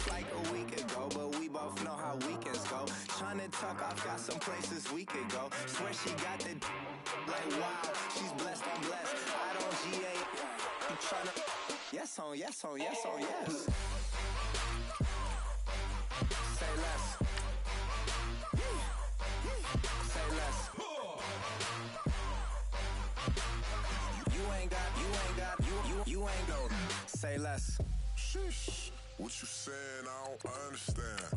just like a week ago, but we both know how weekends go. Tryna tuck off, got some places we could go. Swear she got the like wow, she's blessed, I'm blessed. I don't GA, you tryna yes on yes on yes on yes. Say less. Say less. You ain't go. Say less. Sheesh. What you saying? I don't understand.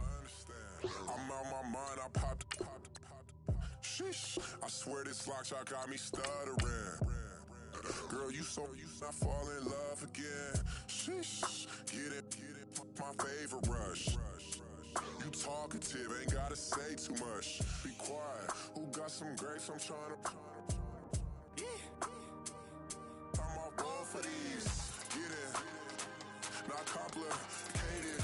I'm out my mind. I popped. Sheesh. I swear this lock shot got me stuttering. Girl, you not fall in love again. Sheesh. Get it. My favorite rush. You talkative, ain't gotta say too much. Be quiet. Who got some grapes? I'm trying to. I'm off both for these. Get it. Not complicated.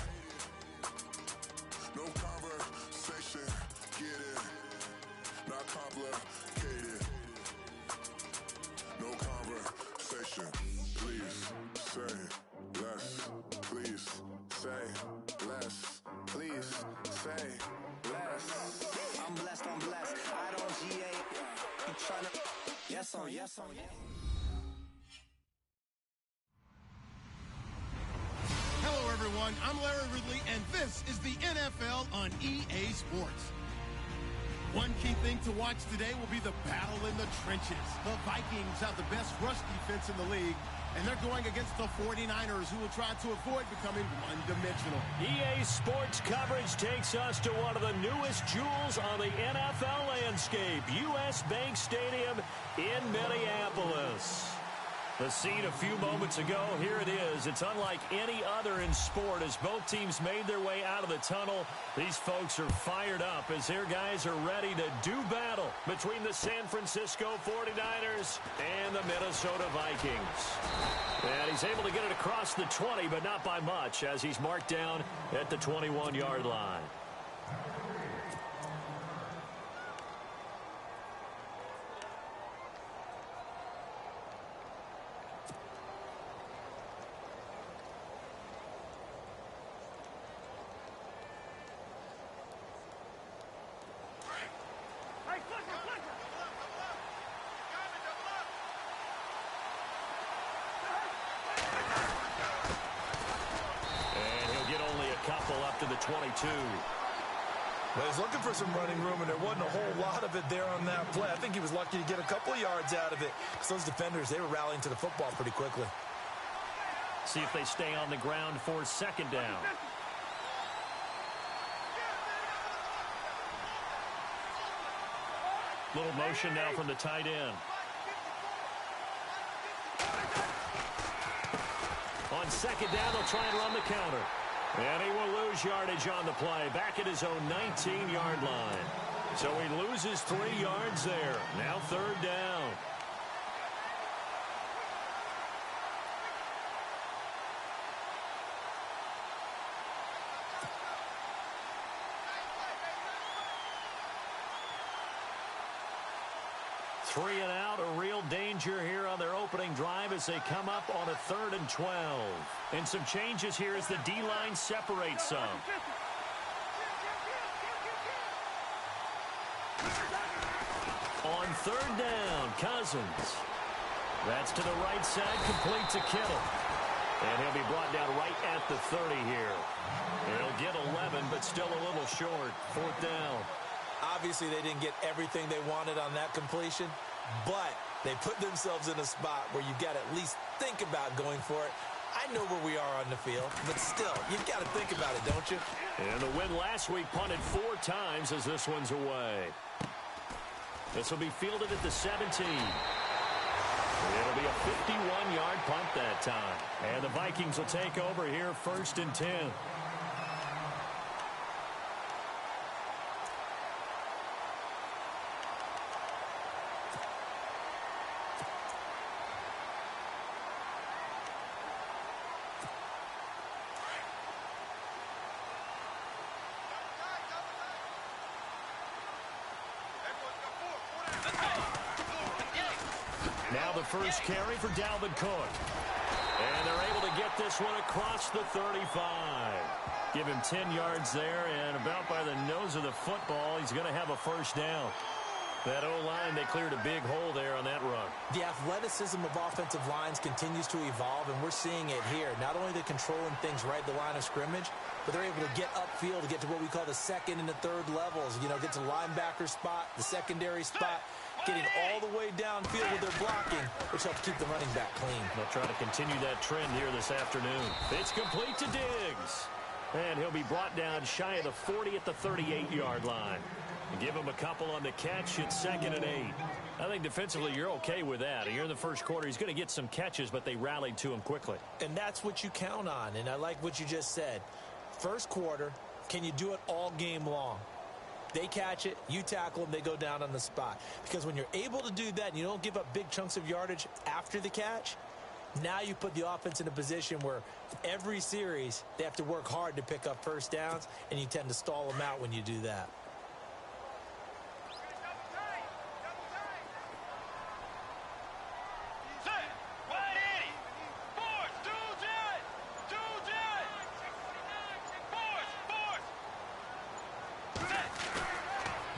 No conversation. Get it. Not complicated. No conversation. Please say less. Please say less. Please say less. I'm blessed, I'm blessed. I don't GA. You tryna yes on yes on yes. Hello, everyone. I'm Larry Ridley, and this is the NFL on EA Sports. One key thing to watch today will be the battle in the trenches. The Vikings have the best rush defense in the league, and they're going against the 49ers, who will try to avoid becoming one-dimensional. EA Sports coverage takes us to one of the newest jewels on the NFL landscape, US Bank Stadium in Minneapolis. The scene a few moments ago, here it is. It's unlike any other in sport as both teams made their way out of the tunnel. These folks are fired up as their guys are ready to do battle between the San Francisco 49ers and the Minnesota Vikings. And he's able to get it across the 20, but not by much as he's marked down at the 21-yard line. Up to the 22. Well, he's looking for some running room, and there wasn't a whole lot of it there on that play. I think he was lucky to get a couple of yards out of it because those defenders, they were rallying to the football pretty quickly. See if they stay on the ground for second down. Little motion now from the tight end. On second down, they'll try and run the counter. And he will lose yardage on the play, back at his own 19-yard line. So he loses 3 yards there. Now third down. Three and out, a real danger here on their opening drive as they come up on a 3rd and 12. And some changes here as the D-line separates some. On third down, Cousins. That's to the right side, complete to Kittle. And he'll be brought down right at the 30 here. He'll get 11, but still a little short. 4th down. Obviously, they didn't get everything they wanted on that completion, but they put themselves in a spot where you've got to at least think about going for it. I know where we are on the field, but still, you've got to think about it, don't you? And the win last week punted 4 times as this one's away. This will be fielded at the 17. It'll be a 51-yard punt that time. And the Vikings will take over here 1st and 10. Now the first carry for Dalvin Cook. And they're able to get this one across the 35. Give him 10 yards there, and about by the nose of the football, he's going to have a first down. That O-line, they cleared a big hole there on that run. The athleticism of offensive lines continues to evolve, and we're seeing it here. Not only they're controlling things right at the line of scrimmage, but they're able to get upfield to get to what we call the second and the third levels. You know, get to the linebacker spot, the secondary spot, getting all the way downfield with their blocking, which helps keep the running back clean. They'll try to continue that trend here this afternoon. It's complete to Diggs. And he'll be brought down shy of the 40 at the 38-yard line. Give him a couple on the catch. It's 2nd and 8. I think defensively you're okay with that. Here in the first quarter, he's going to get some catches, but they rallied to him quickly. And that's what you count on, and I like what you just said. First quarter, can you do it all game long? They catch it, you tackle them, they go down on the spot. Because when you're able to do that and you don't give up big chunks of yardage after the catch, now you put the offense in a position where every series they have to work hard to pick up first downs, and you tend to stall them out when you do that.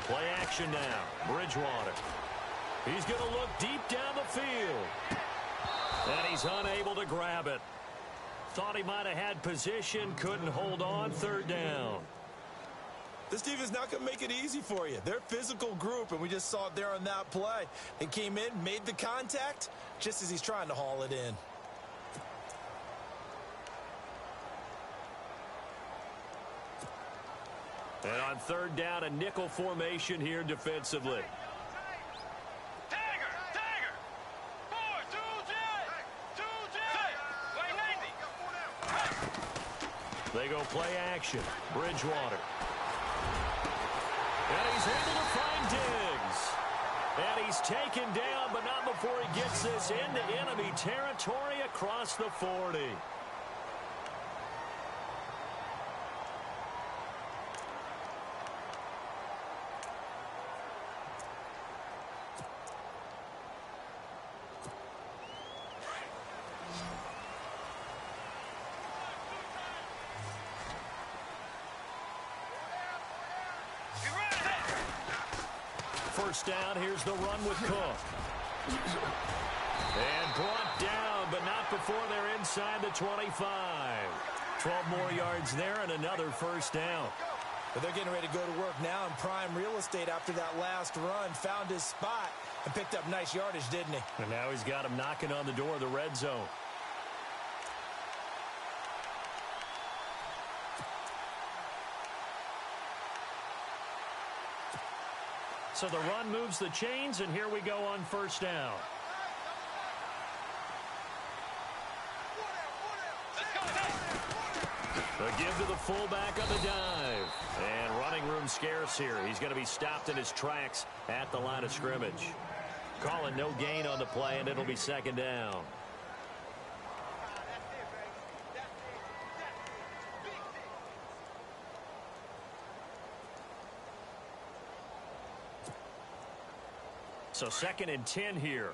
Play action now. Bridgewater. He's going to look deep down the field. And he's unable to grab it. Thought he might have had position. Couldn't hold on. 3rd down. This team is not going to make it easy for you. They're a physical group, and we just saw it there on that play. They came in, made the contact, just as he's trying to haul it in. And on 3rd down, a nickel formation here defensively. They go play action. Bridgewater. And he's able to find Diggs. And he's taken down, but not before he gets this into enemy territory across the 40. First down, here's the run with Cook. And brought down, but not before they're inside the 25. 12 more yards there and another first down. But they're getting ready to go to work now in prime real estate after that last run. Found his spot and picked up nice yardage, didn't he? And now he's got him knocking on the door of the red zone. So the run moves the chains, and here we go on first down. The give to the fullback on the dive. And running room scarce here. He's going to be stopped in his tracks at the line of scrimmage. Calling no gain on the play, and it'll be 2nd down. So 2nd and 10 here.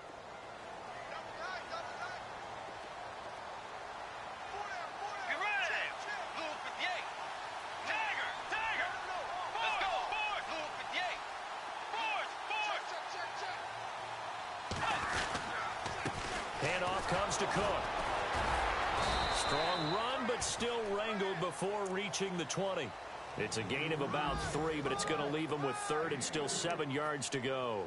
Handoff comes to Cook. Strong run, but still wrangled before reaching the 20. It's a gain of about 3, but it's going to leave him with 3rd and still 7 yards to go.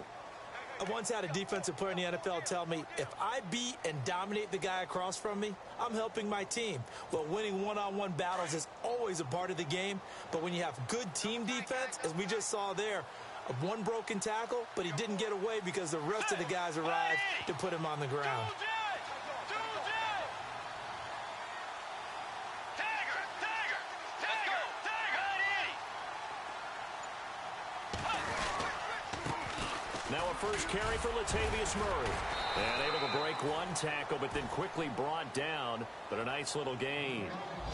I once had a defensive player in the NFL tell me, if I beat and dominate the guy across from me, I'm helping my team. Well, winning one-on-one battles is always a part of the game, but when you have good team defense, as we just saw there, one broken tackle, but he didn't get away because the rest of the guys arrived to put him on the ground. Now a first carry for Latavius Murray. And able to break one tackle, but then quickly brought down. But a nice little gain.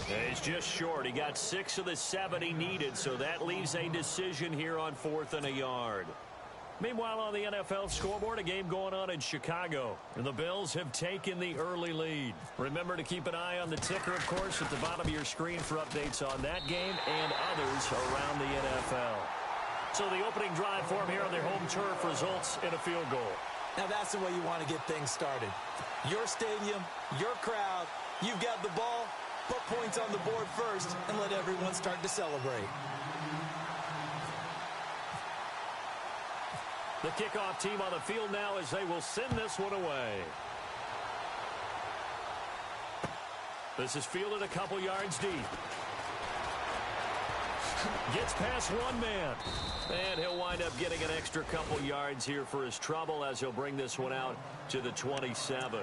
And he's just short. He got 6 of the 7 he needed, so that leaves a decision here on 4th and a yard. Meanwhile, on the NFL scoreboard, a game going on in Chicago. And the Bills have taken the early lead. Remember to keep an eye on the ticker, of course, at the bottom of your screen for updates on that game and others around the NFL. So the opening drive for them here on their home turf results in a field goal. Now that's the way you want to get things started. Your stadium, your crowd, you've got the ball, put points on the board first, and let everyone start to celebrate. The kickoff team on the field now as they will send this one away. This is fielded a couple yards deep. Gets past one man. And he'll wind up getting an extra couple yards here for his trouble as he'll bring this one out to the 27.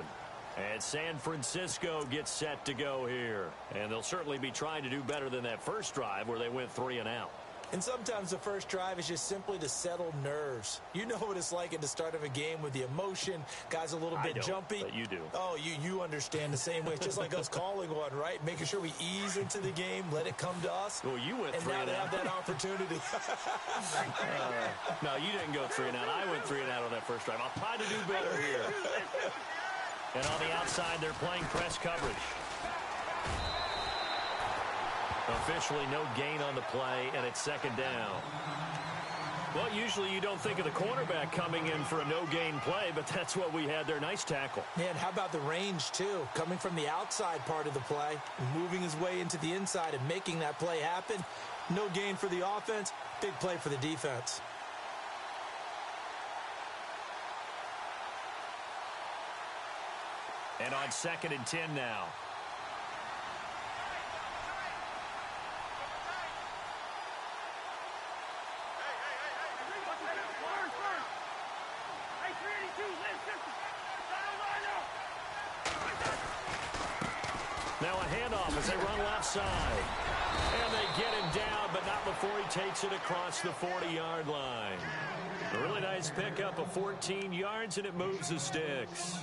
And San Francisco gets set to go here. And they'll certainly be trying to do better than that first drive where they went 3 and out. And sometimes the first drive is just simply to settle nerves. You know what it's like at the start of a game with the emotion. Guys a little bit jumpy. But you do. Oh, you understand the same way. It's just like us calling one, right? Making sure we ease into the game, let it come to us. Well, you went 3 and out. And now they have that opportunity. No, you didn't go 3 and out. I went 3 and out on that first drive. I'll try to do better here. And on the outside, they're playing press coverage. Officially no gain on the play, and it's second down. Well, usually you don't think of the cornerback coming in for a no-gain play, but that's what we had there. Nice tackle. Man, how about the range, too? Coming from the outside part of the play, moving his way into the inside and making that play happen. No gain for the offense, big play for the defense. And on 2nd and 10 now. Now a handoff as they run left side. And they get him down, but not before he takes it across the 40-yard line. A really nice pickup of 14 yards, and it moves the sticks.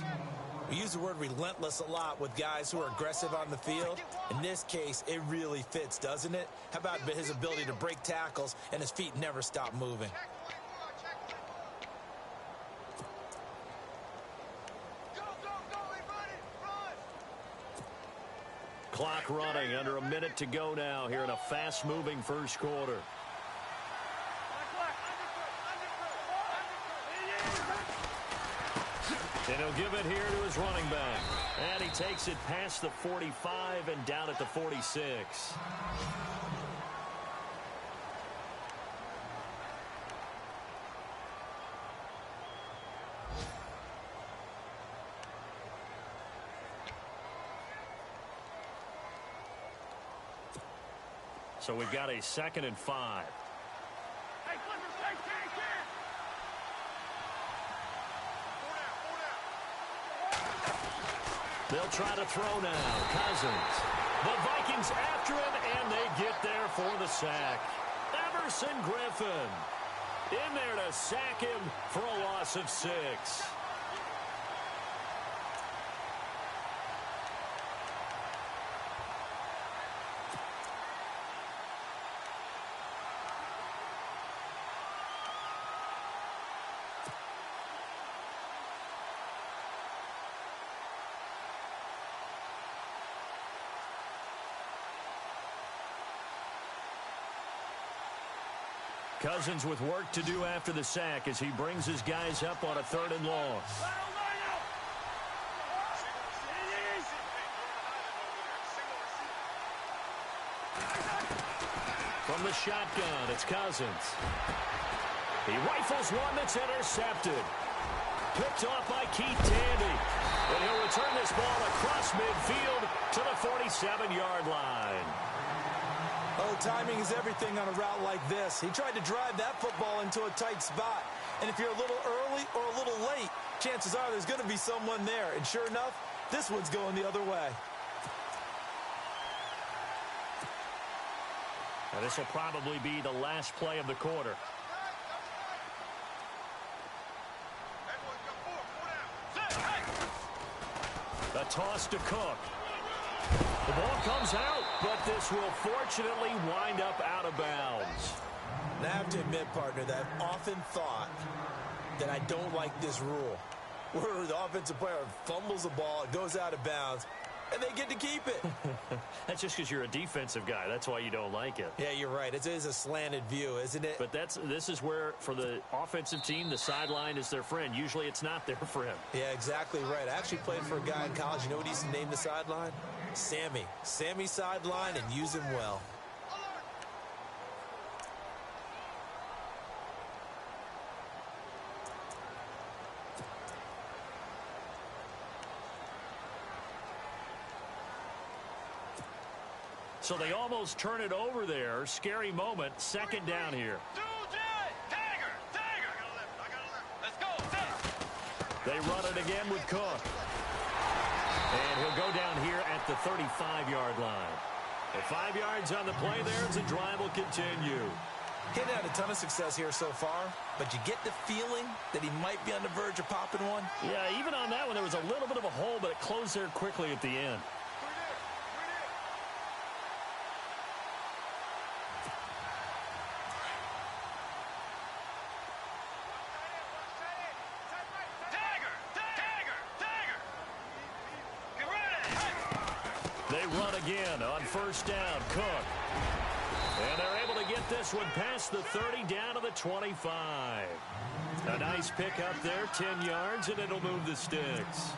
We use the word relentless a lot with guys who are aggressive on the field. In this case, it really fits, doesn't it? How about his ability to break tackles and his feet never stop moving? Clock running, under a minute to go now here in a fast-moving first quarter. And he'll give it here to his running back. And he takes it past the 45 and down at the 46. So we've got a 2nd and 5. They'll try to throw now. Cousins. The Vikings after him, and they get there for the sack. Everson Griffin in there to sack him for a loss of 6. Cousins with work to do after the sack as he brings his guys up on a 3rd and long. From the shotgun, it's Cousins. He rifles one that's intercepted. Picked off by Keith Tandy. And he'll return this ball across midfield to the 47-yard line. Oh, timing is everything on a route like this. He tried to drive that football into a tight spot. And if you're a little early or a little late, chances are there's going to be someone there. And sure enough, this one's going the other way. Now, this will probably be the last play of the quarter. The toss to Cook. The ball comes out, but this will fortunately wind up out of bounds. And I have to admit, partner, that I've often thought that I don't like this rule, where the offensive player fumbles the ball, it goes out of bounds, and they get to keep it. That's just because you're a defensive guy. That's why you don't like it. Yeah, you're right. It is a slanted view, isn't it? But this is where, for the offensive team, the sideline is their friend. Usually it's not their friend. Yeah, exactly right. I actually played for a guy in college. You know what he used to name the sideline? Sammy. Sammy sideline, and use him well. So they almost turn it over there. Scary moment. Second down here. They run it again with Cook. And he'll go down here at the 35-yard line. With 5 yards on the play there, as the drive will continue. He hadn't had a ton of success here so far, but you get the feeling that he might be on the verge of popping one. Yeah, even on that one, there was a little bit of a hole, but it closed there quickly at the end. They run again on first down. Cook. And they're able to get this one past the 30 down to the 25. A nice pick up there, 10 yards, and it'll move the sticks.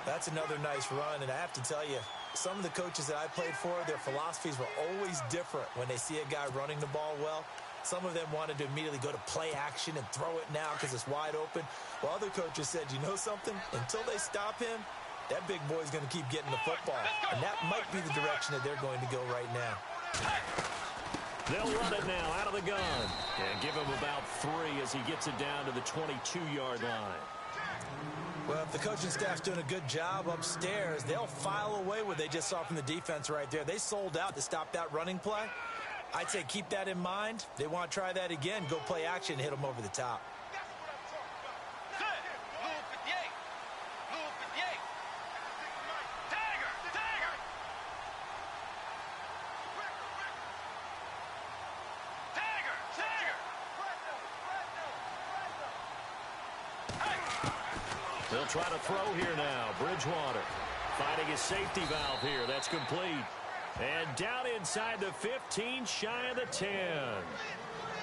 That's another nice run, and I have to tell you, some of the coaches that I played for, their philosophies were always different when they see a guy running the ball well. Some of them wanted to immediately go to play action and throw it now because it's wide open. While other coaches said, you know something? Until they stop him, that big boy's going to keep getting the football. And that might be the direction that they're going to go right now. They'll run it now out of the gun. And give him about 3 as he gets it down to the 22-yard line. Well, if the coaching staff's doing a good job upstairs, they'll file away what they just saw from the defense right there. They sold out to stop that running play. I'd say keep that in mind. They want to try that again, go play action, and hit them over the top. They'll try to throw here now. Bridgewater finding his safety valve here. That's complete. And down inside the 15, shy of the 10.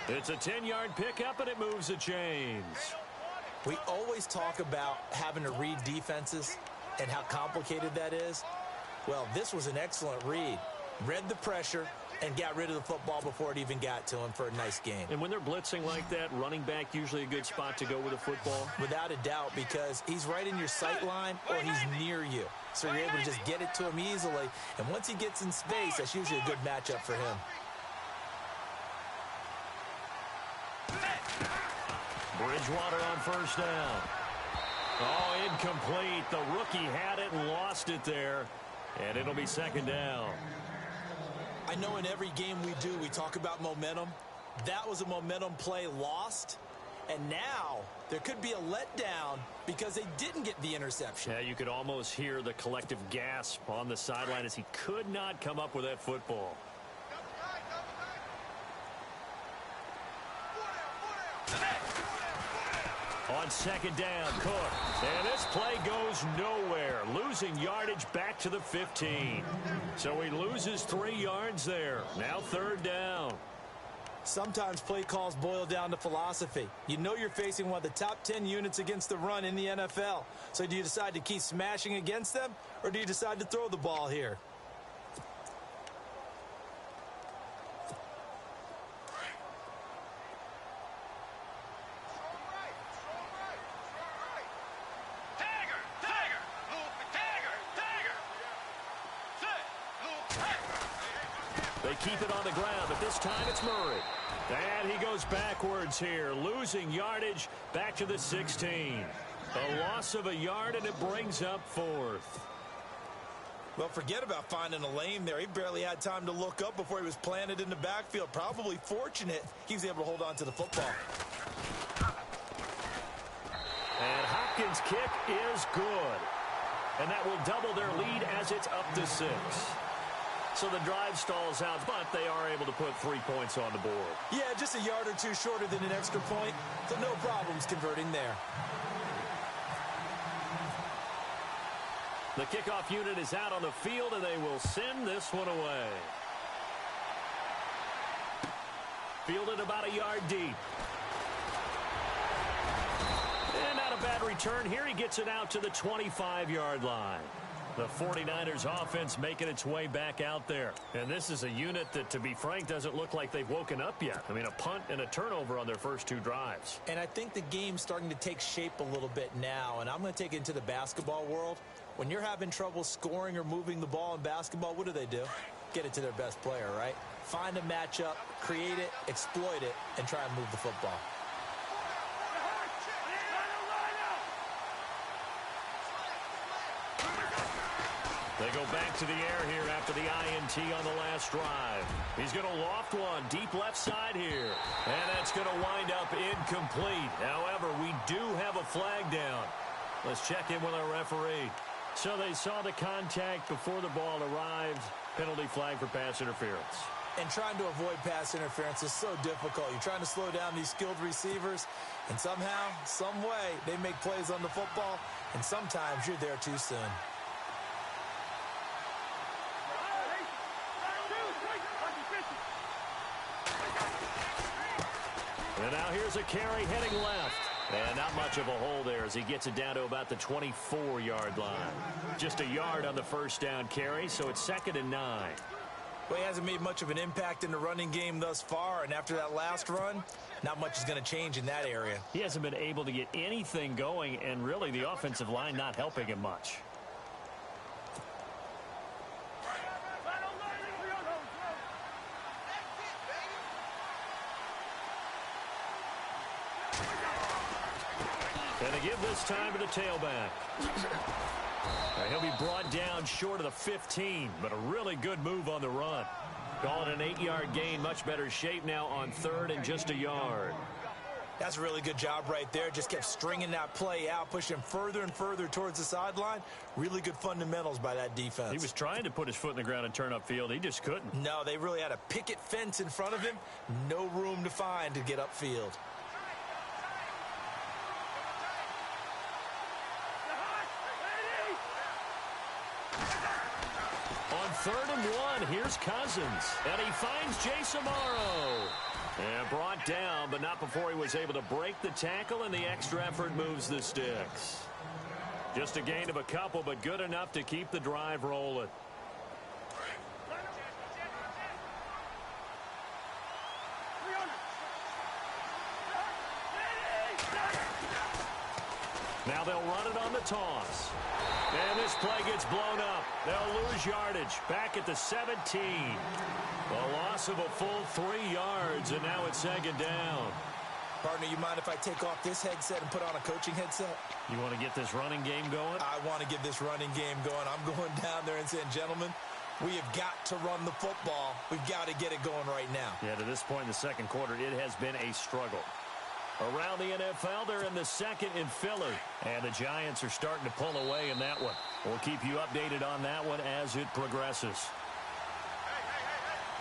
It's a 10-yard pickup, and it moves the chains. We always talk about having to read defenses and how complicated that is. Well, this was an excellent read. Read the pressure and got rid of the football before it even got to him for a nice gain. And when they're blitzing like that, running back usually a good spot to go with a football? Without a doubt, because he's right in your sight line or he's near you. So you're able to just get it to him easily. And once he gets in space, that's usually a good matchup for him. Bridgewater on first down. Oh, incomplete. The rookie had it and lost it there. And it'll be second down. I know in every game we do, we talk about momentum. That was a momentum play lost. And now there could be a letdown because they didn't get the interception. Yeah, you could almost hear the collective gasp on the sideline as he could not come up with that football. On second down, Cook. And this play goes nowhere. Losing yardage back to the 15. So he loses 3 yards there. Now third down. Sometimes play calls boil down to philosophy. You know you're facing one of the top 10 units against the run in the NFL. So do you decide to keep smashing against them, or do you decide to throw the ball here? They keep it on the ground, but this time it's Murray. And he goes backwards here, losing yardage back to the 16. A loss of a yard, and it brings up 4th. Well, forget about finding a lane there. He barely had time to look up before he was planted in the backfield. Probably fortunate he was able to hold on to the football. And Hopkins' kick is good. And that will double their lead as it's up to 6. So the drive stalls out, but they are able to put 3 points on the board. Yeah, just a yard or two shorter than an extra point, so no problems converting there. The kickoff unit is out on the field, and they will send this one away. Fielded about a yard deep. And not a bad return here. He gets it out to the 25-yard line. The 49ers offense making its way back out there. And this is a unit that, to be frank, doesn't look like they've woken up yet. I mean, a punt and a turnover on their first 2 drives. And I think the game's starting to take shape a little bit now. And I'm going to take it into the basketball world. When you're having trouble scoring or moving the ball in basketball, what do? Get it to their best player, right? Find a matchup, create it, exploit it, and try and move the football. They go back to the air here after the INT on the last drive. He's going to loft one deep left side here. And that's going to wind up incomplete. However, we do have a flag down. Let's check in with our referee. So they saw the contact before the ball arrived. Penalty flag for pass interference. And trying to avoid pass interference is so difficult. You're trying to slow down these skilled receivers, and somehow, some way, they make plays on the football, and sometimes you're there too soon. And now here's a carry heading left. And not much of a hole there as he gets it down to about the 24-yard line. Just a yard on the first down carry, so it's 2nd and 9. Well, he hasn't made much of an impact in the running game thus far, and after that last run, not much is going to change in that area. He hasn't been able to get anything going, and really the offensive line not helping him much. And they give this time to the tailback. He'll be brought down short of the 15, but a really good move on the run. Call it an 8-yard gain, much better shape now on 3rd and just a yard. That's a really good job right there. Just kept stringing that play out, pushing further and further towards the sideline. Really good fundamentals by that defense. He was trying to put his foot in the ground and turn upfield. He just couldn't. No, they really had a picket fence in front of him. No room to find to get upfield. On 3rd and 1, here's Cousins. And he finds Jace Amaro. And brought down, but not before he was able to break the tackle, and the extra effort moves the sticks. Just a gain of a couple, but good enough to keep the drive rolling. Now they'll run it on the toss. And this play gets blown up. They'll lose yardage back at the 17. A loss of a full 3 yards, and now it's 2nd down. Partner, you mind if I take off this headset and put on a coaching headset? You want to get this running game going? I want to get this running game going. I'm going down there and saying, gentlemen, we have got to run the football. We've got to get it going right now. Yeah, to this point in the 2nd quarter, it has been a struggle. Around the NFL, they're in the 2nd in Philly. And the Giants are starting to pull away in that one. We'll keep you updated on that one as it progresses.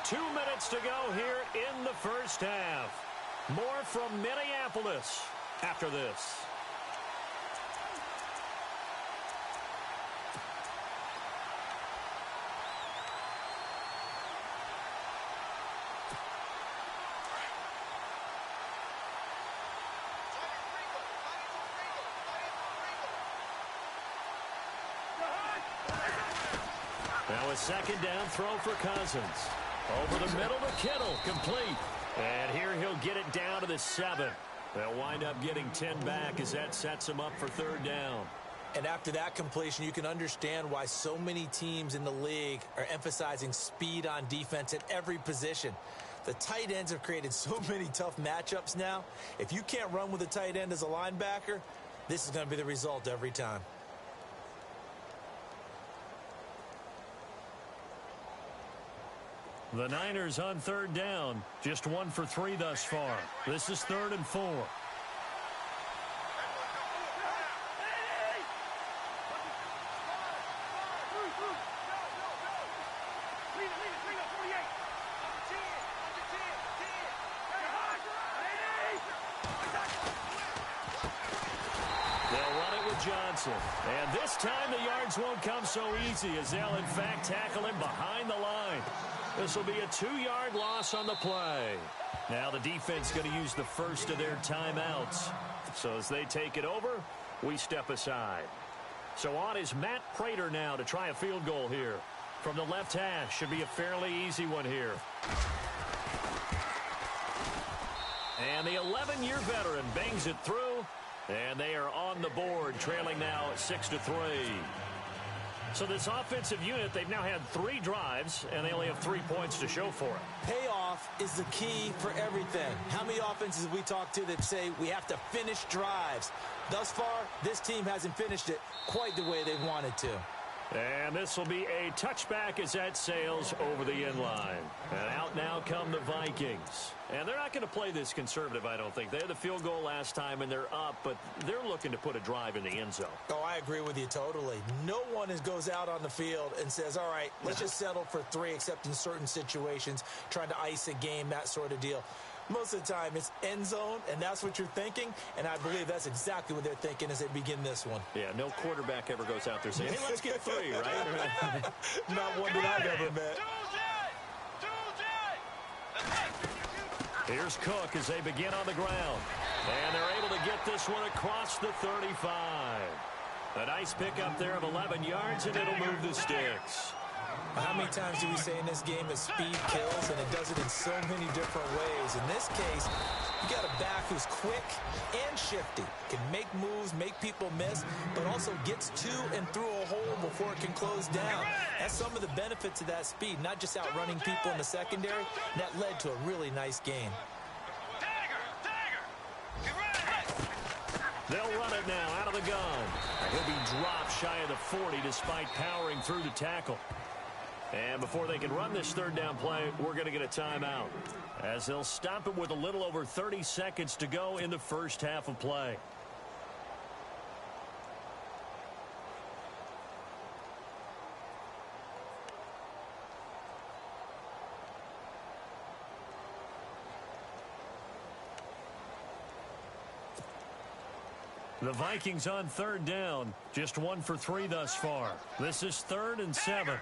2 minutes to go here in the first half. More from Minneapolis after this. Now a 2nd down throw for Cousins. Over the middle to Kittle, complete. And here he'll get it down to the 7. They'll wind up getting 10 back as that sets him up for 3rd down. And after that completion, you can understand why so many teams in the league are emphasizing speed on defense at every position. The tight ends have created so many tough matchups now. If you can't run with a tight end as a linebacker, this is going to be the result every time. The Niners on 3rd down. Just 1 for 3 thus far. This is 3rd and 4. Johnson. And this time the yards won't come so easy as they'll, in fact, tackle him behind the line. This will be a 2-yard loss on the play. Now the defense going to use the first of their timeouts. So as they take it over, we step aside. So on is Matt Prater now to try a field goal here. From the left hash, should be a fairly easy one here. And the 11-year veteran bangs it through, and they are on the board, trailing now 6-3. So this offensive unit, they've now had 3 drives, and they only have 3 points to show for it. Payoff is the key for everything. How many offenses have we talked to that say we have to finish drives? Thus far, this team hasn't finished it quite the way they wanted to. And this will be a touchback as that sails over the end line. And out now come the Vikings. And they're not going to play this conservative, I don't think. They had the field goal last time, and they're up, but they're looking to put a drive in the end zone. Oh, I agree with you totally. No one goes out on the field and says, all right, let's just settle for 3, except in certain situations, trying to ice a game, that sort of deal. Most of the time, it's end zone, and that's what you're thinking, and I believe that's exactly what they're thinking as they begin this one. Yeah, no quarterback ever goes out there saying, hey, let's get 3, right? Not one that I've ever met. Here's Cook as they begin on the ground. And they're able to get this one across the 35. A nice pickup there of 11 yards, and it'll move the sticks. How many times do we say in this game that speed kills, and it does it in so many different ways? In this case, you got a back who's quick and shifty, can make moves, make people miss, but also gets to and through a hole before it can close down. That's some of the benefits of that speed, not just outrunning people in the secondary. That led to a really nice game. They'll run it now out of the gun. He'll be dropped shy of the 40 despite powering through the tackle. And before they can run this third down play, we're going to get a timeout, as they'll stop it with a little over 30 seconds to go in the first half of play. The Vikings on third down, just 1 for 3 thus far. This is 3rd and 7.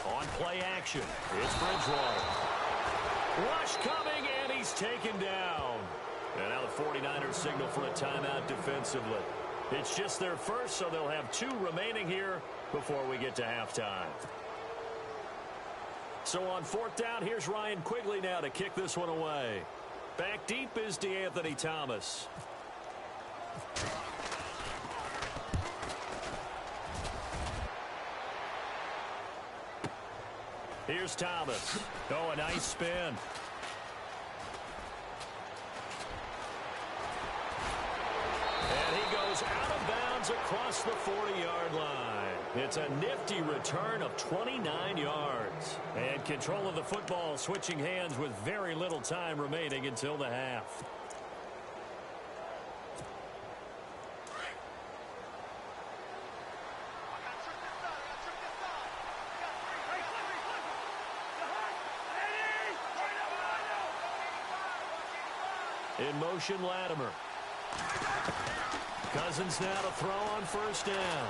On play action, it's Bridgewater. Rush coming, and he's taken down. And now the 49ers signal for a timeout defensively. It's just their first, so they'll have 2 remaining here before we get to halftime. So on 4th down, here's Ryan Quigley now to kick this one away. Back deep is DeAnthony Thomas. Here's Thomas. Oh, a nice spin. And he goes out of bounds across the 40-yard line. It's a nifty return of 29 yards. And control of the football switching hands with very little time remaining until the half. In motion, Latimer. Cousins now to throw on 1st down.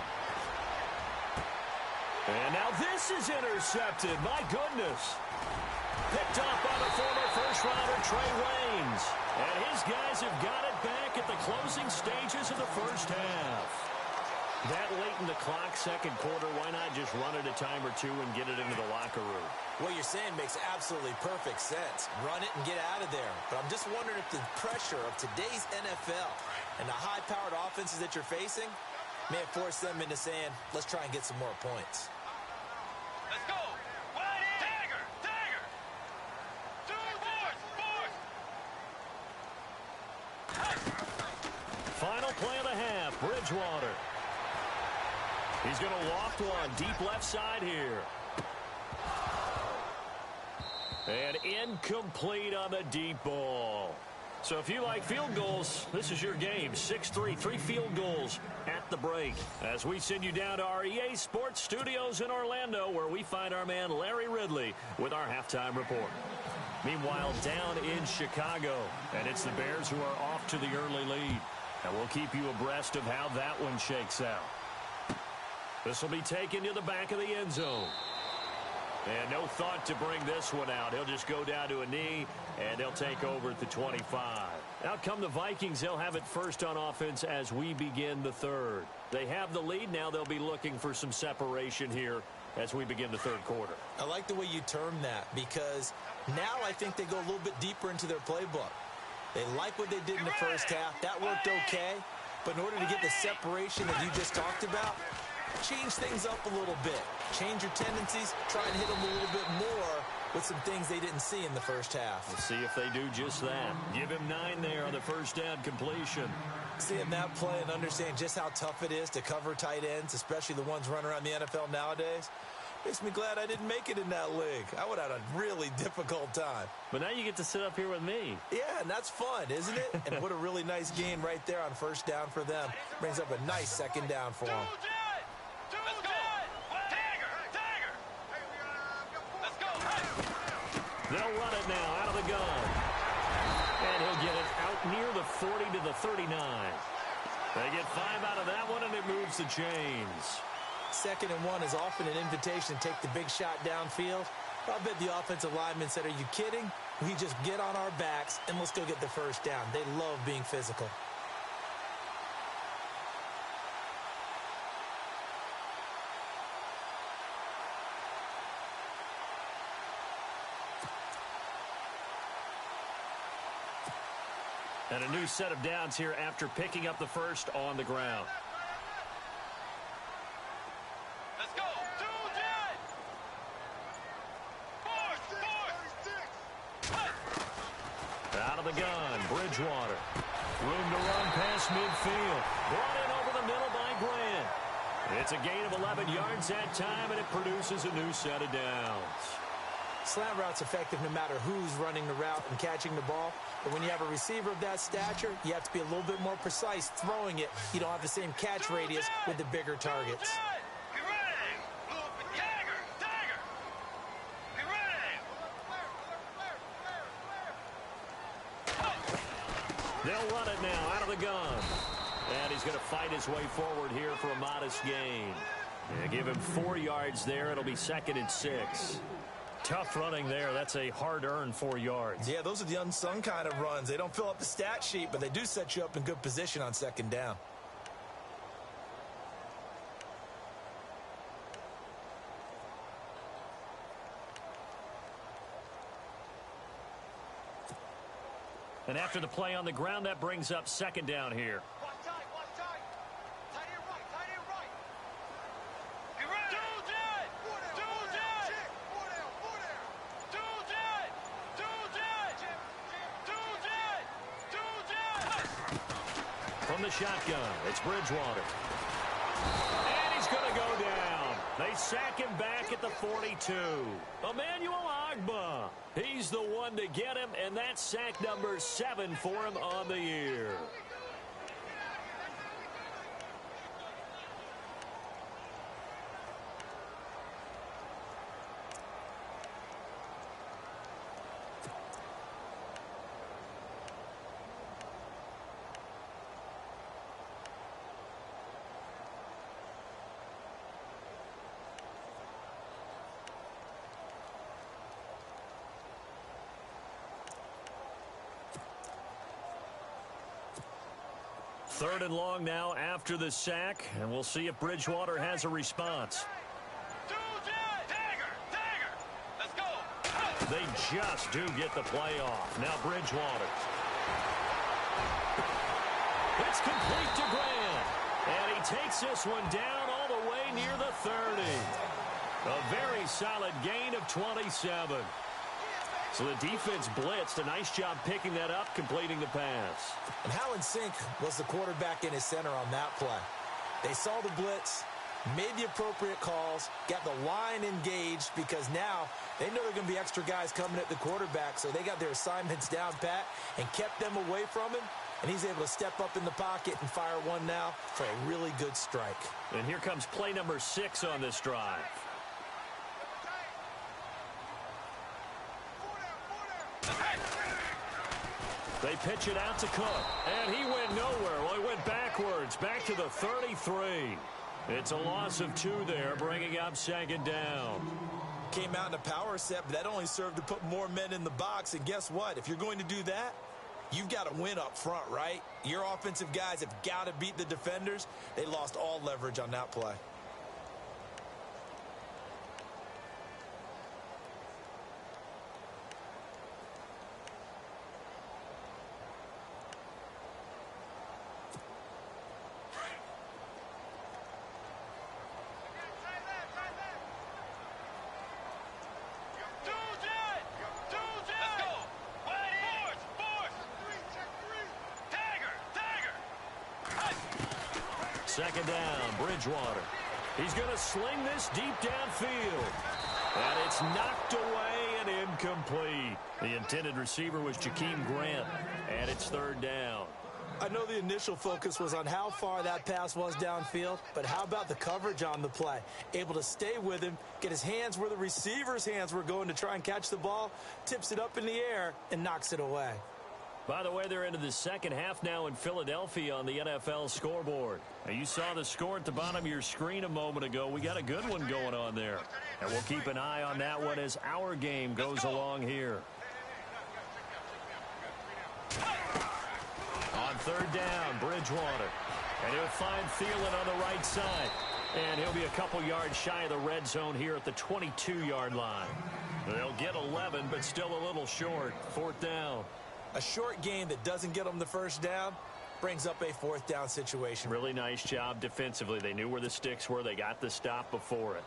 And now this is intercepted. My goodness. Picked off by the former first-rounder Trey Waynes. And his guys have got it back at the closing stages of the first half. That late in the clock, second quarter, why not just run it a time or 2 and get it into the locker room? What you're saying makes absolutely perfect sense. Run it and get out of there. But I'm just wondering if the pressure of today's NFL and the high-powered offenses that you're facing may have forced them into saying, let's try and get some more points. Let's go. Dagger. Final play of the half, Bridgewater. He's going to loft one deep left side here. And incomplete on the deep ball. So if you like field goals, this is your game. 6-3, 3 field goals at the break. As we send you down to our EA Sports Studios in Orlando, where we find our man Larry Ridley with our halftime report. Meanwhile, down in Chicago, and it's the Bears who are off to the early lead. And we'll keep you abreast of how that one shakes out. This will be taken to the back of the end zone. And no thought to bring this one out. He'll just go down to a knee, and they'll take over at the 25. Out come the Vikings. They'll have it first on offense as we begin the third. They have the lead. Now they'll be looking for some separation here as we begin the third quarter. I like the way you term that, because now I think they go a little bit deeper into their playbook. They like what they did in the first half. That worked okay. But in order to get the separation that you just talked about, change things up a little bit. Change your tendencies. Try and hit them a little bit more with some things they didn't see in the first half. We'll see if they do just that. Give him 9 there on the first down completion. Seeing that play and understand just how tough it is to cover tight ends, especially the ones running around the NFL nowadays, makes me glad I didn't make it in that league. I would have had a really difficult time. But now you get to sit up here with me. Yeah, and that's fun, isn't it? And what a really nice game right there on first down for them. Brings up a nice second down for them. Let's go. Tiger. Let's go. They'll run it now out of the gun. And he'll get it out near the 40 to the 39. They get 5 out of that one, and it moves the chains. 2nd and 1 is often an invitation to take the big shot downfield. I bet the offensive lineman said, are you kidding? We just get on our backs and let's go get the first down. They love being physical. And a new set of downs here after picking up the first on the ground. Let's go. Out of the gun, Bridgewater. Room to run past midfield. Brought in over the middle by Grant. It's a gain of 11 yards that time, and it produces a new set of downs. Slant route's effective no matter who's running the route and catching the ball. But when you have a receiver of that stature, you have to be a little bit more precise throwing it. You don't have the same catch radius with the bigger targets. Be ready. Tiger. Be ready. They'll run it now out of the gun. And he's going to fight his way forward here for a modest gain. And give him 4 yards there. It'll be 2nd and 6. Tough running there. That's a hard-earned 4 yards. Yeah, those are the unsung kind of runs. They don't fill up the stat sheet, but they do set you up in good position on 2nd down. And after the play on the ground, that brings up 2nd down here. Watch tight. Tight end right. Be ready. From the shotgun, it's Bridgewater. And he's going to go down. They sack him back at the 42. Emmanuel Ogbah. He's the one to get him, and that's sack number 7 for him on the year. Third and long now after the sack, and we'll see if Bridgewater has a response. Tiger. Let's go. They just do get the play off. Now Bridgewater. It's complete to Grant. And he takes this one down all the way near the 30. A very solid gain of 27. So the defense blitzed. A nice job picking that up, completing the pass. And how in sync was the quarterback and his center on that play? They saw the blitz, made the appropriate calls, got the line engaged because now they know there are going to be extra guys coming at the quarterback, so they got their assignments down pat and kept them away from him, and he's able to step up in the pocket and fire one now for a really good strike. And here comes play number 6 on this drive. They pitch it out to Cook, and he went nowhere. Well, he went backwards, back to the 33. It's a loss of 2 there, bringing up second down. Came out in a power set, but that only served to put more men in the box. And guess what? If you're going to do that, you've got to win up front, right? Your offensive guys have got to beat the defenders. They lost all leverage on that play. Second down, Bridgewater. He's going to sling this deep downfield. And it's knocked away and incomplete. The intended receiver was Jakeem Grant, and it's third down. I know the initial focus was on how far that pass was downfield, but how about the coverage on the play? Able to stay with him, get his hands where the receiver's hands were going to try and catch the ball, tips it up in the air, and knocks it away. By the way, they're into the second half now in Philadelphia on the NFL scoreboard. Now, you saw the score at the bottom of your screen a moment ago. We got a good one going on there. And we'll keep an eye on that one as our game goes along here. On third down, Bridgewater. And he'll find Thielen on the right side. And he'll be a couple yards shy of the red zone here at the 22-yard line. They'll get 11, but still a little short. Fourth down. A short gain that doesn't get them the first down brings up a fourth down situation. Really nice job defensively. They knew where the sticks were. They got the stop before it.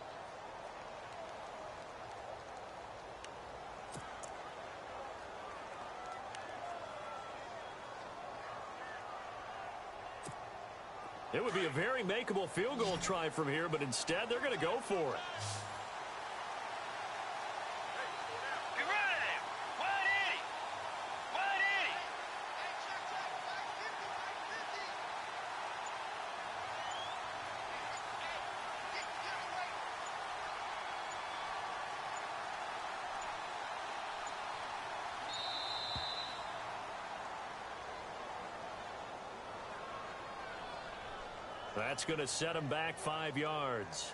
It would be a very makeable field goal try from here, but instead they're going to go for it. That's going to set him back 5 yards.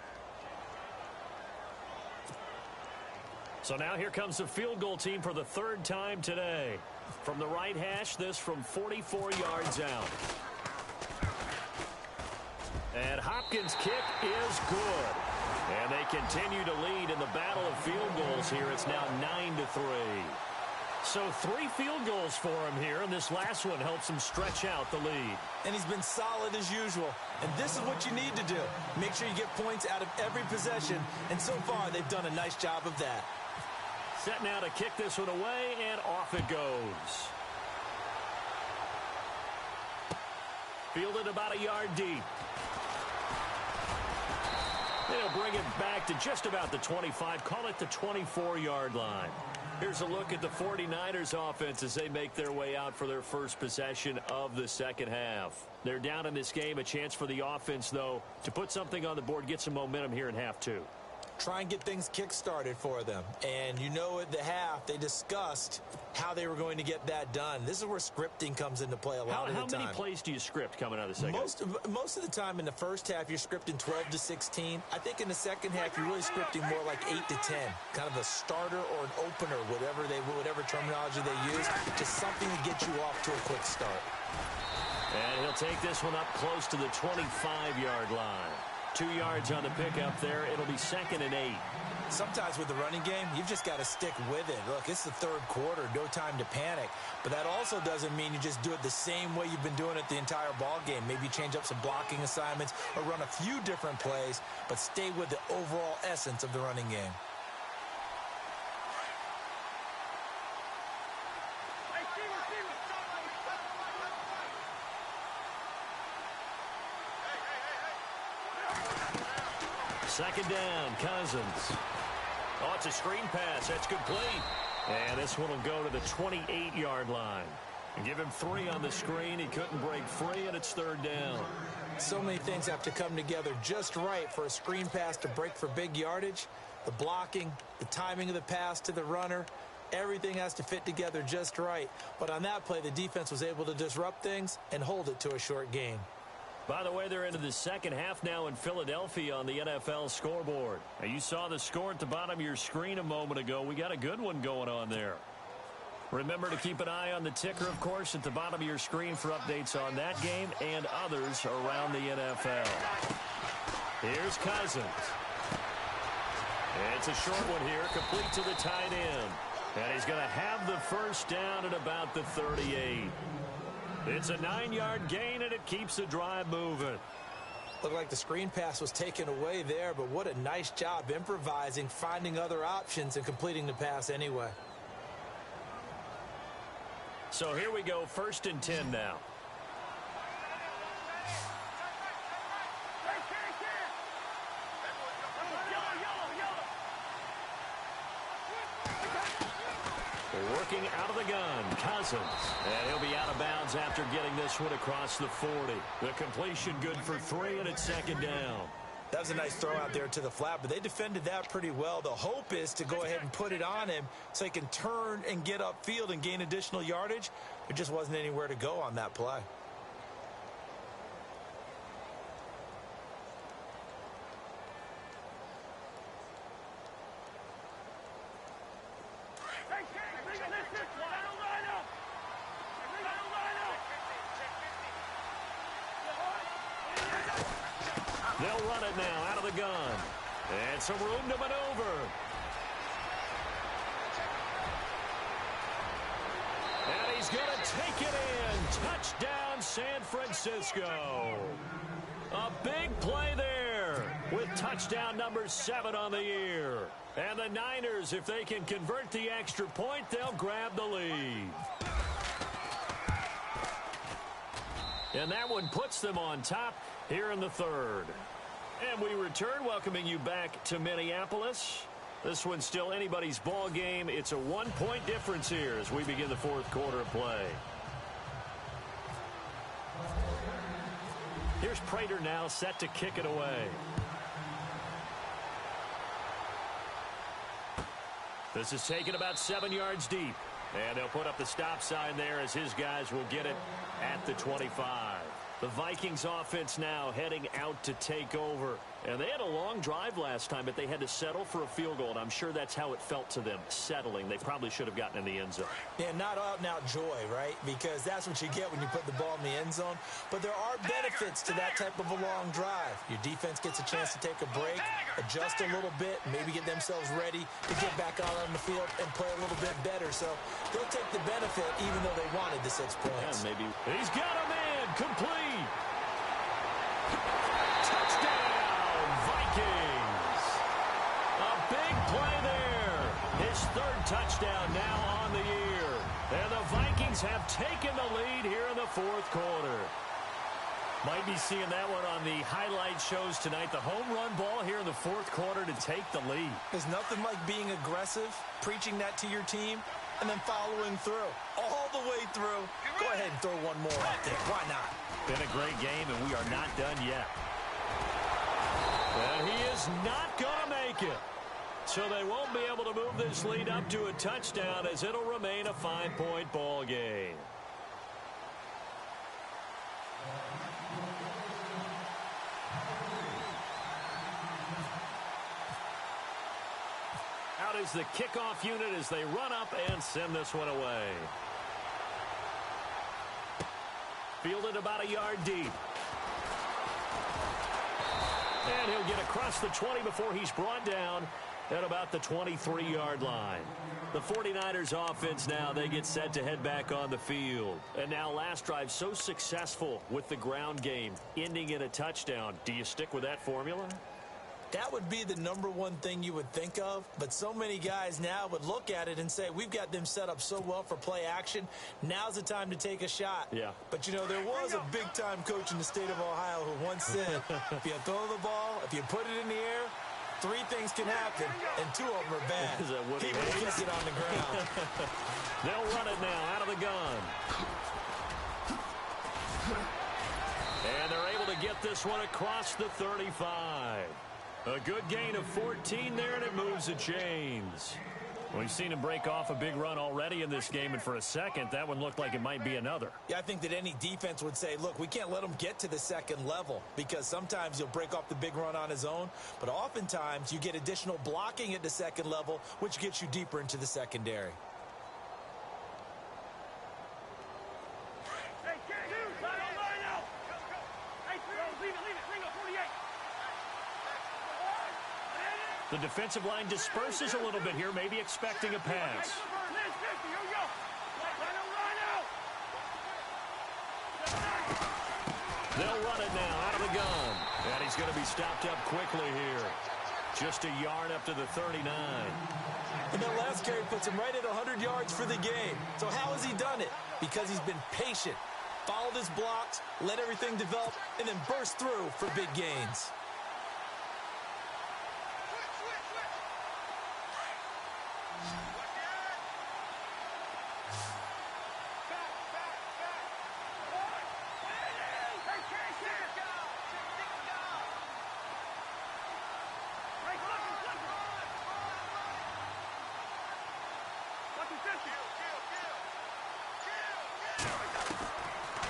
So now here comes the field goal team for the third time today. From the right hash, this from 44 yards out. And Hopkins' kick is good. And they continue to lead in the battle of field goals here. It's now 9-3. So 3 field goals for him here, and this last one helps him stretch out the lead. And he's been solid as usual. And this is what you need to do. Make sure you get points out of every possession. And so far, they've done a nice job of that. Set now to kick this one away, and off it goes. Fielded about a yard deep. They'll bring it back to just about the 25. Call it the 24-yard line. Here's a look at the 49ers offense as they make their way out for their first possession of the second half. They're down in this game. A chance for the offense, though, to put something on the board, get some momentum here in half 2. Try and get things kick-started for them. And you know at the half, they discussed how they were going to get that done. This is where scripting comes into play a lot of the time. How many plays do you script coming out of the second? Most of the time in the first half, you're scripting 12 to 16. I think in the second half, you're really scripting more like 8 to 10. Kind of a starter or an opener, whatever terminology they use. Just something to get you off to a quick start. And he'll take this one up close to the 25-yard line. 2 yards on the pickup there. It'll be 2nd and 8. Sometimes with the running game, you've just got to stick with it. Look, it's the third quarter, no time to panic. But that also doesn't mean you just do it the same way you've been doing it the entire ball game. Maybe change up some blocking assignments or run a few different plays, but stay with the overall essence of the running game. Second down, Cousins. Oh, it's a screen pass. That's complete. And this one will go to the 28-yard line. And give him 3 on the screen. He couldn't break free, and it's third down. So many things have to come together just right for a screen pass to break for big yardage. The blocking, the timing of the pass to the runner, everything has to fit together just right. But on that play, the defense was able to disrupt things and hold it to a short gain. By the way, they're into the second half now in Philadelphia on the NFL scoreboard. Now, you saw the score at the bottom of your screen a moment ago. We got a good one going on there. Remember to keep an eye on the ticker, of course, at the bottom of your screen for updates on that game and others around the NFL. Here's Cousins. It's a short one here, complete to the tight end. And he's going to have the first down at about the 38. It's a 9-yard gain, and it keeps the drive moving. Looked like the screen pass was taken away there, but what a nice job improvising, finding other options, and completing the pass anyway. So here we go, 1st and 10 now. Working out of the gun, Cousins. And he'll be out of bounds after getting this one across the 40. The completion good for 3, and it's second down. That was a nice throw out there to the flat, but they defended that pretty well. The hope is to go ahead and put it on him so he can turn and get upfield and gain additional yardage. There just wasn't anywhere to go on that play. They'll run it now out of the gun. And some room to maneuver. And he's going to take it in. Touchdown, San Francisco. A big play there with touchdown number 7 on the year. And the Niners, if they can convert the extra point, they'll grab the lead. And that one puts them on top here in the third. And we return, welcoming you back to Minneapolis. This one's still anybody's ball game. It's a 1-point difference here as we begin the fourth quarter of play. Here's Prater now set to kick it away. This is taken about 7 yards deep. And they'll put up the stop sign there as his guys will get it at the 25. The Vikings offense now heading out to take over. And they had a long drive last time, but they had to settle for a field goal. And I'm sure that's how it felt to them, settling. They probably should have gotten in the end zone. Yeah, not out-and-out joy, right? Because that's what you get when you put the ball in the end zone. But there are benefits to that type of a long drive. Your defense gets a chance to take a break, adjust a little bit, maybe get themselves ready to get back out on the field and play a little bit better. So they'll take the benefit even though they wanted the 6 points. Yeah, maybe. He's got a man, complete. Touchdown, Vikings. A big play there. His 3rd touchdown now on the year. And the Vikings have taken the lead here in the fourth quarter. Might be seeing that one on the highlight shows tonight. The home run ball here in the fourth quarter to take the lead. There's nothing like being aggressive, preaching that to your team, and then following through. All the way through. Go ahead and throw one more out there. Why not? Been a great game, and we are not done yet. And he is not going to make it. So they won't be able to move this lead up to a touchdown as it'll remain a 5-point ball game. Out is the kickoff unit as they run up and send this one away. Fielded about a yard deep. And he'll get across the 20 before he's brought down at about the 23-yard line. The 49ers offense now, they get set to head back on the field. And now last drive so successful with the ground game, ending in a touchdown. Do you stick with that formula? That would be the #1 thing you would think of, but so many guys now would look at it and say, we've got them set up so well for play action. Now's the time to take a shot. Yeah. But, you know, there was a big-time coach in the state of Ohio who once said, if you throw the ball, if you put it in the air, Three things can happen, and two of them are bad. Is that what He he will hates? kick it on the ground. They'll run it now out of the gun. And they're able to get this one across the 35. A good gain of 14 there, and it moves the chains. We've seen him break off a big run already in this game, and for a second, that one looked like it might be another. Yeah, I think that any defense would say, look, we can't let him get to the second level because sometimes he'll break off the big run on his own, but oftentimes you get additional blocking at the second level, which gets you deeper into the secondary. The defensive line disperses a little bit here, maybe expecting a pass. They'll run it now out of the gun. And he's going to be stopped up quickly here. Just a yard up to the 39. And that last carry puts him right at 100 yards for the game. So how has he done it? Because he's been patient, followed his blocks, let everything develop, and then burst through for big gains.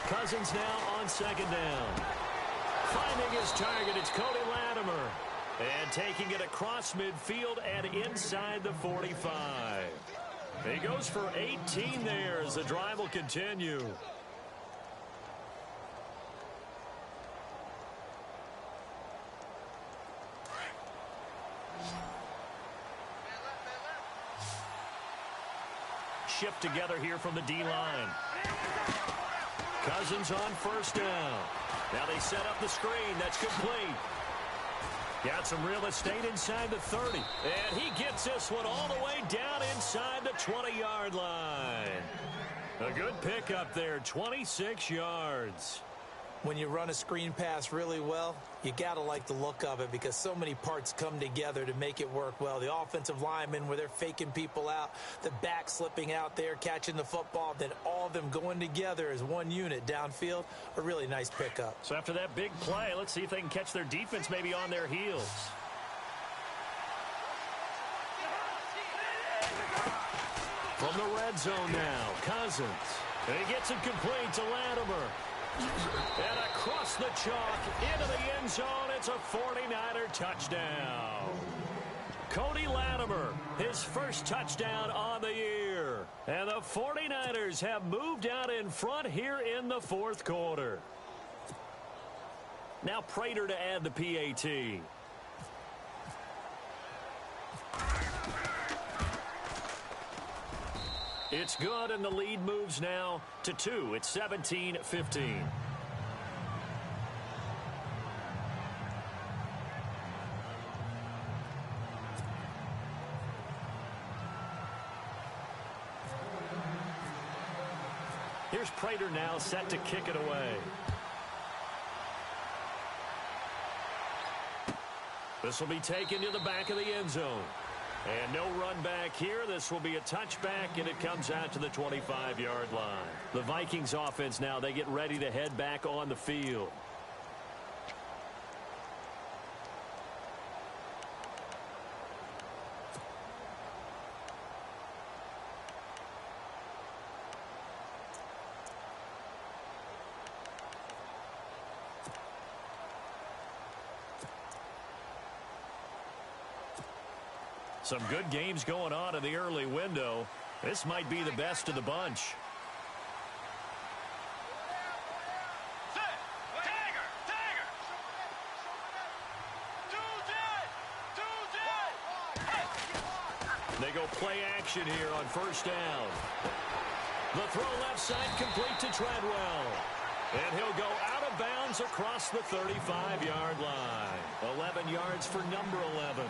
Cousins now on second down. Finding his target, it's Cody Latimer. And taking it across midfield and inside the 45. He goes for 18 there as the drive will continue. Shift together here from the D-line. Cousins on first down. Now they set up the screen. That's complete. Got some real estate inside the 30. And he gets this one all the way down inside the 20-yard line. A good pickup there, 26 yards. When you run a screen pass really well, you got to like the look of it because so many parts come together to make it work well. The offensive linemen, where they're faking people out, the back slipping out there, catching the football, then all of them going together as one unit downfield, a really nice pickup. So after that big play, let's see if they can catch their defense maybe on their heels. From the red zone now, Cousins. And he gets it complete to Latimer. And across the chalk, into the end zone, it's a 49er touchdown. Cody Latimer, his first touchdown on the year. And the 49ers have moved out in front here in the fourth quarter. Now Prater to add the PAT. It's good, and the lead moves now to 2. It's 17-15. Here's Prater now set to kick it away. This will be taken to the back of the end zone. And no run back here. This will be a touchback, and it comes out to the 25-yard line. The Vikings offense now, they get ready to head back on the field. Some good games going on in the early window. This might be the best of the bunch. They go play action here on first down. The throw left side complete to Treadwell. And he'll go out of bounds across the 35-yard line. 11 yards for number 11.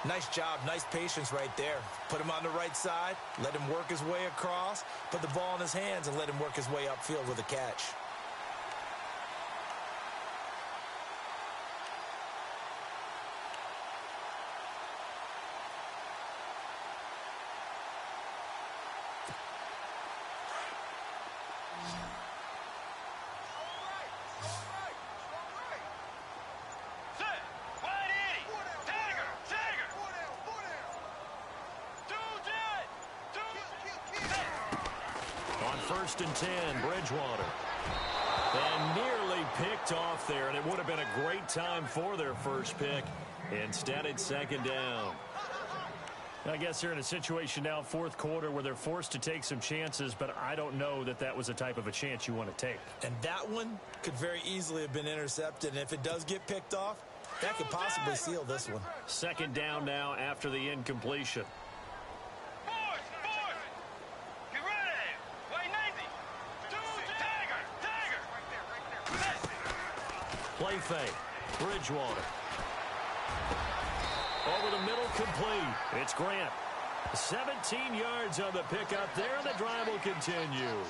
Nice job, nice patience right there. Put him on the right side, let him work his way across, put the ball in his hands, and let him work his way upfield with a catch. first and 10, Bridgewater. And nearly picked off there, and it would have been a great time for their first pick. Instead, it's second down. I guess they're in a situation now, fourth quarter, where they're forced to take some chances, but I don't know that that was the type of a chance you want to take. And that one could very easily have been intercepted, and if it does get picked off, that could possibly seal this one. Second down now after the incompletion. Get ready. Way 90. Tiger. Play fake. Bridgewater. Over the middle, complete. It's Grant. 17 yards on the pickup there, and the drive will continue.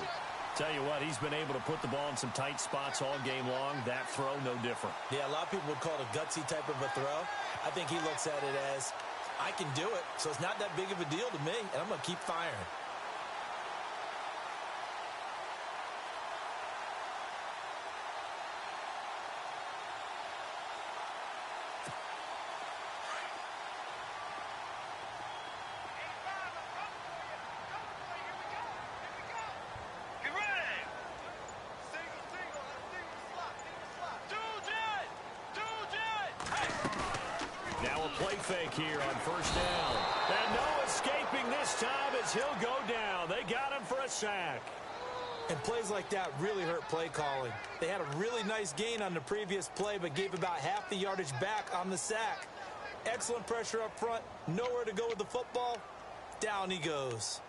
Tell you what, he's been able to put the ball in some tight spots all game long. That throw, no different. Yeah, a lot of people would call it a gutsy type of a throw. I think he looks at it as, I can do it, so it's not that big of a deal to me, and I'm going to keep firing. Play fake here on first down. And no escaping this time as he'll go down. They got him for a sack. And plays like that really hurt play calling. They had a really nice gain on the previous play, but gave about half the yardage back on the sack. Excellent pressure up front. Nowhere to go with the football. Down he goes.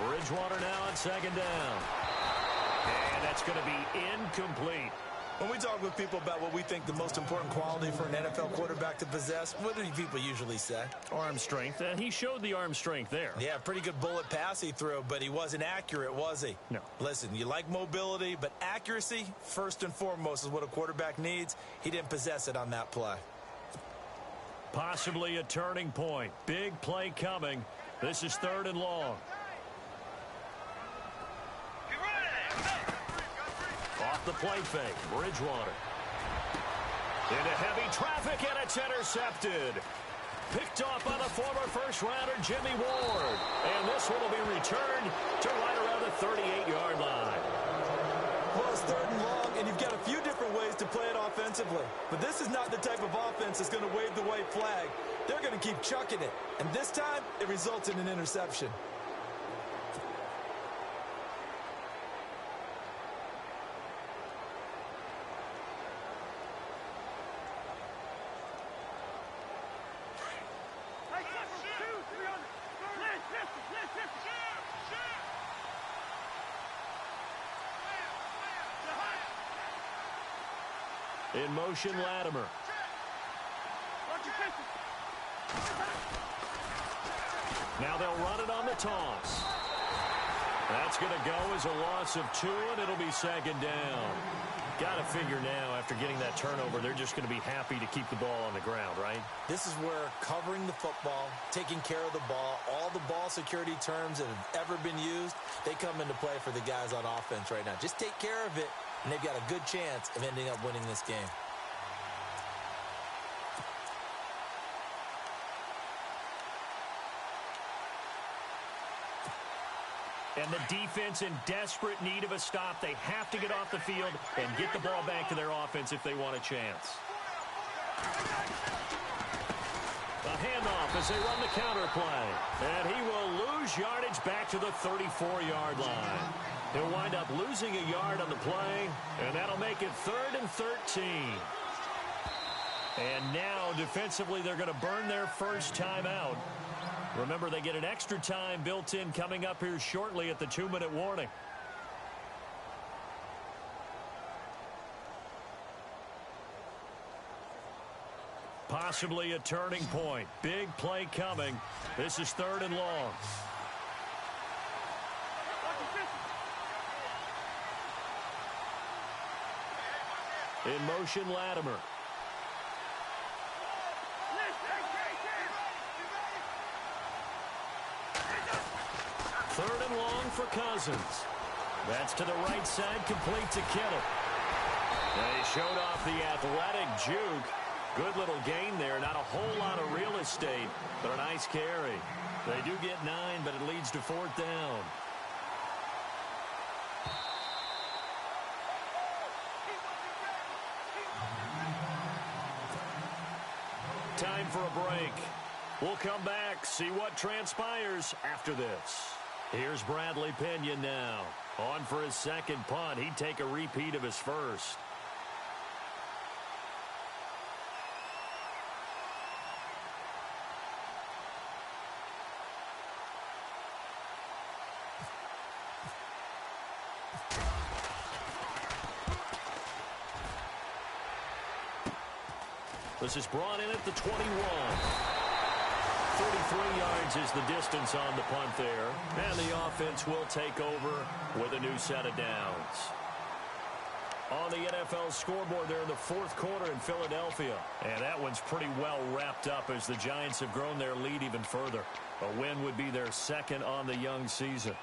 Bridgewater now on second down. And that's going to be incomplete. When we talk with people about what we think the most important quality for an NFL quarterback to possess, what do people usually say? Arm strength. And he showed the arm strength there. Yeah, pretty good bullet pass he threw, but he wasn't accurate, was he? No. Listen, you like mobility, but accuracy, first and foremost, is what a quarterback needs. He didn't possess it on that play. Possibly a turning point. Big play coming. This is third and long. Off the play fake, Bridgewater. Into heavy traffic, and it's intercepted. Picked off by the former first-rounder Jimmy Ward. And this one will be returned to right around the 38-yard line. Well, it's third and long, and you've got a few different ways to play it offensively. But this is not the type of offense that's going to wave the white flag. They're going to keep chucking it. And this time, it results in an interception. In motion, Latimer. Now they'll run it on the toss. That's going to go as a loss of 2, and it'll be second down. Got to figure now, after getting that turnover, they're just going to be happy to keep the ball on the ground, right? This is where covering the football, taking care of the ball, all the ball security terms that have ever been used, they come into play for the guys on offense right now. Just take care of it, and they've got a good chance of ending up winning this game. And the defense in desperate need of a stop. They have to get off the field and get the ball back to their offense if they want a chance. A handoff as they run the counter play. And he will lose yardage back to the 34-yard line. He'll wind up losing a yard on the play, and that'll make it 3rd and 13. And now, defensively, they're going to burn their first timeout. Remember, they get an extra time built in coming up here shortly at the 2-minute warning. Possibly a turning point. Big play coming. This is 3rd and long. In motion, Latimer. 3rd and long for Cousins. That's to the right side, complete to Kittle. They showed off the athletic juke. Good little gain there. Not a whole lot of real estate, but a nice carry. They do get 9, but it leads to 4th down. Time for a break. We'll come back, see what transpires after this. Here's Bradley Pinion now. On for his second punt. He'd take a repeat of his first. This is brought in at the 21. 33 yards is the distance on the punt there. And the offense will take over with a new set of downs. On the NFL scoreboard there in the 4th quarter in Philadelphia. And that one's pretty well wrapped up as the Giants have grown their lead even further. A win would be their second on the young season.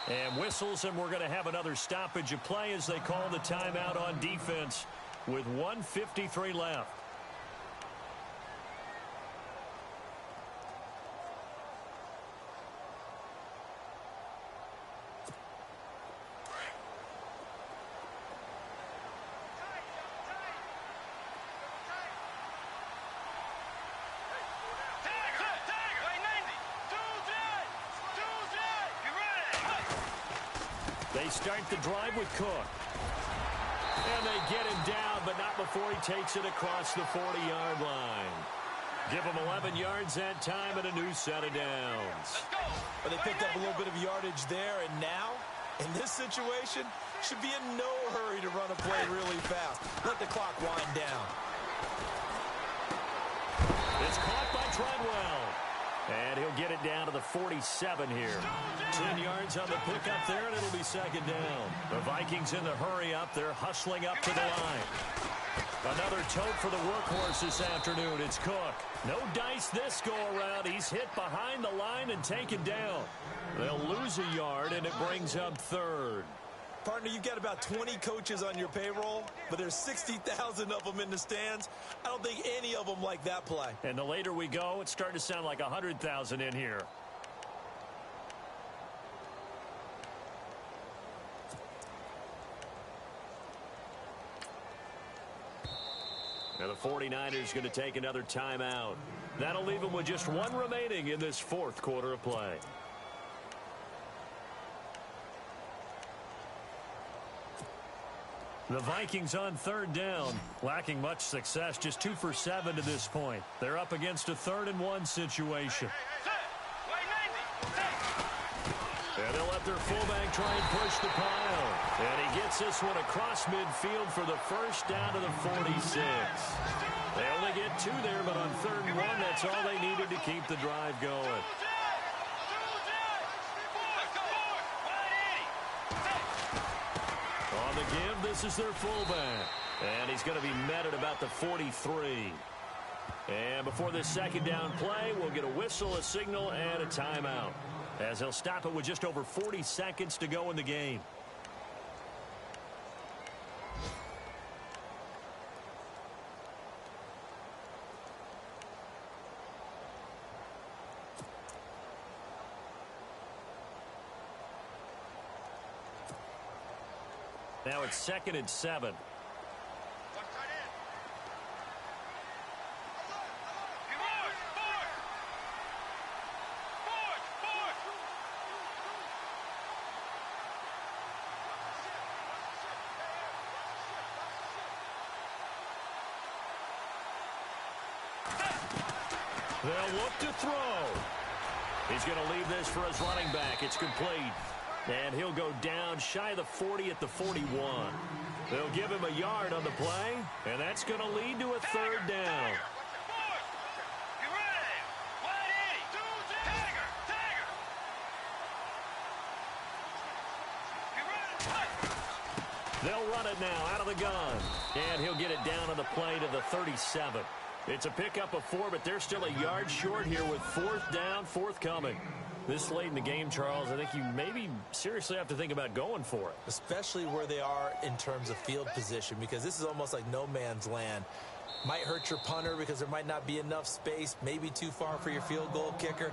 And whistles, and we're going to have another stoppage of play as they call the timeout on defense with 1:53 left. They start the drive with Cook. And they get him down, but not before he takes it across the 40-yard line. Give him 11 yards that time and a new set of downs. But they picked up a little bit of yardage there, and now, in this situation, should be in no hurry to run a play really fast. Let the clock wind down. It's caught by Treadwell. And he'll get it down to the 47 here. 10 yards on the pickup there, and it'll be second down. The Vikings in the hurry up. They're hustling up to the line. Another tote for the workhorse this afternoon. It's Cook. No dice this go-around. He's hit behind the line and taken down. They'll lose a yard, and it brings up 3rd. Partner, you've got about 20 coaches on your payroll, but there's 60,000 of them in the stands. I don't think any of them like that play. And the later we go, it's starting to sound like 100,000 in here. Now the 49ers going to take another timeout. That'll leave them with just one remaining in this 4th quarter of play. The Vikings on 3rd down, lacking much success, just 2 for 7 to this point. They're up against a 3rd and 1 situation. And they'll let their fullback try and push the pile. And he gets this one across midfield for the first down to the 46. They only get 2 there, but on 3rd and 1, that's all they needed to keep the drive going. On the give, this is their fullback. And he's going to be met at about the 43. And before this second down play, we'll get a whistle, a signal, and a timeout, as they'll stop it with just over 40 seconds to go in the game. Now it's 2nd and 7. They'll look to throw. He's going to leave this for his running back. It's complete. And he'll go down shy of the 40 at the 41. They'll give him a yard on the play, and that's going to lead to a 3rd down. They'll run it now out of the gun. And he'll get it down on the play to the 37. It's a pickup of 4, but they're still a yard short here with 4th down, forthcoming. This late in the game, Charles, I think you maybe seriously have to think about going for it. Especially where they are in terms of field position, because this is almost like no man's land. Might hurt your punter because there might not be enough space, maybe too far for your field goal kicker.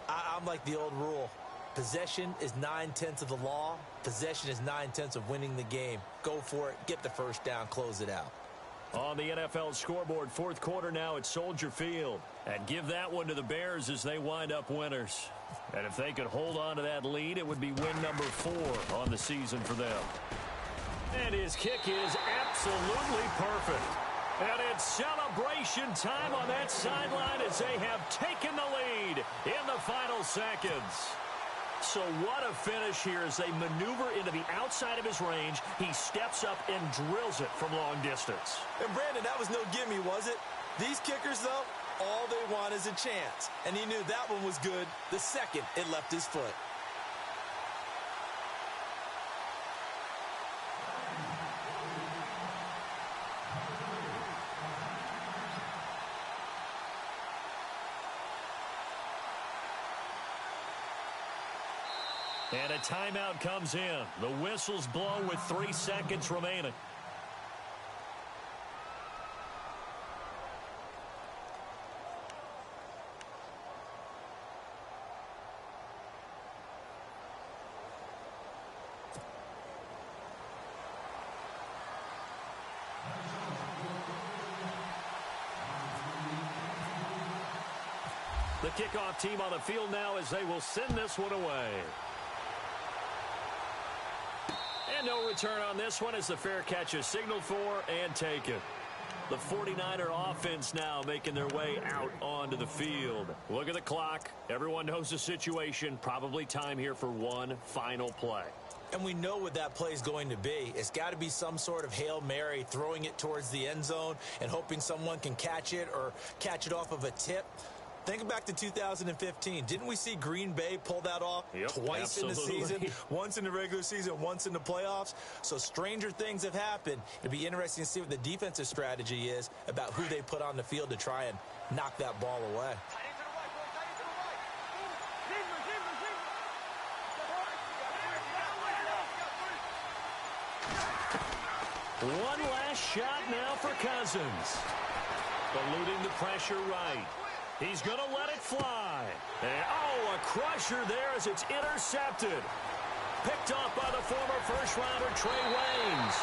I'm like the old rule. Possession is 9/10 of the law. Possession is 9/10 of winning the game. Go for it. Get the first down. Close it out. On the NFL scoreboard, 4th quarter now at Soldier Field. And give that one to the Bears as they wind up winners. And if they could hold on to that lead, it would be win number 4 on the season for them. And his kick is absolutely perfect. And it's celebration time on that sideline as they have taken the lead in the final seconds. So what a finish here as they maneuver into the outside of his range. He steps up and drills it from long distance. And Brandon, that was no gimme, was it? These kickers, though, all they want is a chance. And he knew that one was good the second it left his foot. And a timeout comes in. The whistles blow with 3 seconds remaining. The kickoff team on the field now as they will send this one away. And no return on this one as the fair catch is signaled for and taken. The 49er offense now making their way out onto the field. Look at the clock. Everyone knows the situation. Probably time here for one final play. And we know what that play is going to be. It's got to be some sort of Hail Mary, throwing it towards the end zone and hoping someone can catch it or catch it off of a tip. Think back to 2015. Didn't we see Green Bay pull that off twice in the season? Once in the regular season, once in the playoffs. So stranger things have happened. It'll be interesting to see what the defensive strategy is about who they put on the field to try and knock that ball away. One last shot now for Cousins. Eluding the pressure right. He's going to let it fly. And, a crusher there as it's intercepted. Picked off by the former first-rounder Trey Waynes.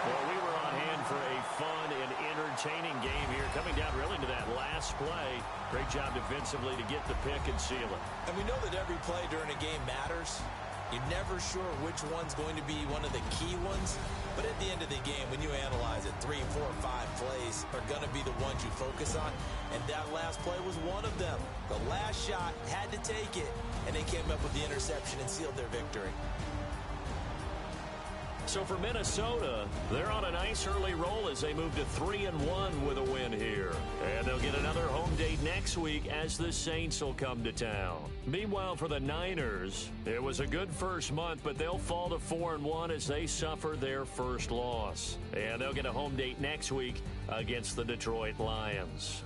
Well, we were on hand for a fun and entertaining game here. Coming down really to that last play. Great job defensively to get the pick and seal it. And we know that every play during a game matters. You're never sure which one's going to be one of the key ones. But at the end of the game, when you analyze it, 3, 4, 5 plays are going to be the ones you focus on. And that last play was one of them. The last shot had to take it, and they came up with the interception and sealed their victory. So for Minnesota, they're on a nice early roll as they move to 3-1 with a win here. And they'll get another home date next week as the Saints will come to town. Meanwhile, for the Niners, it was a good first month, but they'll fall to 4-1 as they suffer their first loss. And they'll get a home date next week against the Detroit Lions.